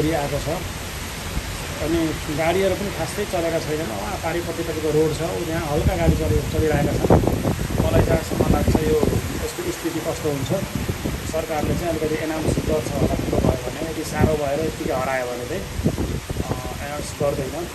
फेरि आएको छ अनि गाडीहरू पनि खासै चलेका छैनन्। वहाँ पारिपट्टि तपाईँको रोड छ, यहाँ हल्का गाडी चलिरहेका छन्। मलाई जहाँसम्म लाग्छ यो यसको स्थिति कस्तो हुन्छ, सरकारले चाहिँ अलिकति एनाउन्स गर्छ होला ठुलो भयो भने। यदि साह्रो भएर यत्तिकै हरायो भने चाहिँ एनाउन्स गर्दैन।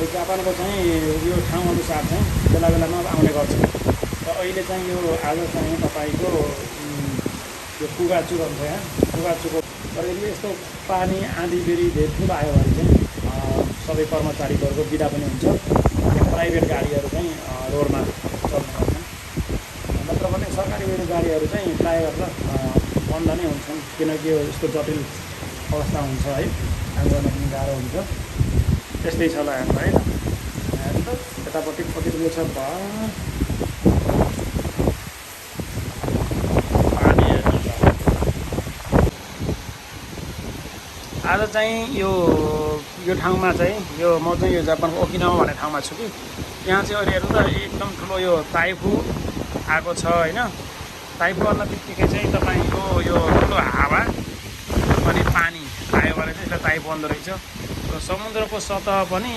जापानको चाहिँ यो ठाउँअनुसार चाहिँ बेला बेलामा आउने गर्छ। र अहिले चाहिँ यो आज चाहिँ तपाईँको यो पुगाचुक भन्छ, यहाँ पुगाचुको। तर यदि यस्तो पानी आँधी बेरी धेरै ठुलो आयो भने चाहिँ सबै कर्मचारीहरूको बिदा पनि हुन्छ। प्राइभेट गाडीहरू चाहिँ रोडमा चल्ने गर्छन्, नत्र भने सरकारी गाडीहरू चाहिँ प्रायः गरेर बन्द नै हुन्छन्, किनकि यो यस्तो जटिल अवस्था हुन्छ है, काम गर्न पनि गाह्रो हुन्छ। त्यस्तै छ ल हामीलाई है। यतापट्टि कति ठुलो छ पानी हेर्नु छ। आज चाहिँ यो ठाउँमा चाहिँ म चाहिँ यो जापानको ओकिनावा भन्ने ठाउँमा छु कि यहाँ चाहिँ अहिले हेर्नु त एकदम ठुलो यो टाइफुन आएको छ होइन। टाइफुन आउन बित्तिकै चाहिँ तपाईँको यो ठुलो हावा अनि पानी आयो भने चाहिँ यसलाई टाइफुन आउँदो रहेछ। र समुद्रको सतह पनि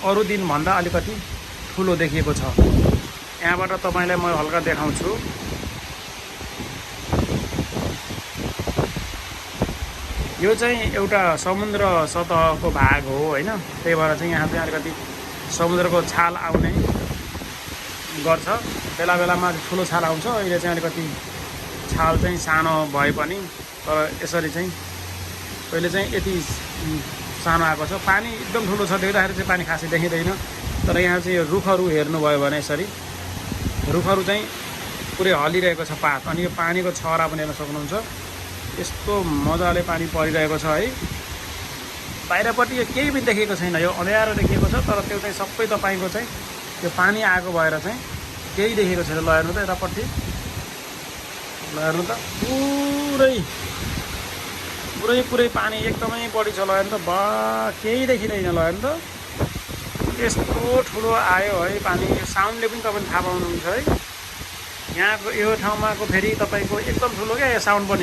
अरू दिनभन्दा अलिकति ठुलो देखिएको छ। यहाँबाट तपाईँलाई म हल्का देखाउँछु। यो चाहिँ एउटा समुद्र सतहको भाग हो होइन। त्यही भएर चाहिँ यहाँ चाहिँ अलिकति समुद्रको छाल आउने गर्छ। बेला बेलामा ठुलो छाल आउँछ। अहिले चाहिँ अलिकति छाल चाहिँ सानो भए पनि, तर यसरी चाहिँ पहिले चाहिँ यति सानो आएको छ। पानी एकदम ठुलो छ, देख्दाखेरि चाहिँ पानी खासै देखिँदैन। तर यहाँ चाहिँ यो रुखहरू हेर्नुभयो भने यसरी रुखहरू चाहिँ पुरै हलिरहेको छ पात, अनि यो पानीको छहरा पनि हेर्न सक्नुहुन्छ। यस्तो मजाले पानी परिरहेको छ है। बाहिरपट्टि यो केही पनि देखेको छैन, यो अँध्यारो देखिएको छ, तर त्यो चाहिँ सबै तपाईँको चाहिँ त्यो पानी आएको भएर चाहिँ केही देखेको छैन। ल हेर्नु त यतापट्टि, ल हेर्नु त पुरै पानी एकदमै बढी छ। ल हेर्नु त केही देखिँदैन। ल हेर्नु त यस्तो ठुलो आयो है पानी। यो साउन्डले पनि तपाईँले थाहा पाउनुहुन्छ है। यहाँको यो ठाउँमाको फेरि तपाईँको एकदम ठुलो क्या यो साउन्ड पनि।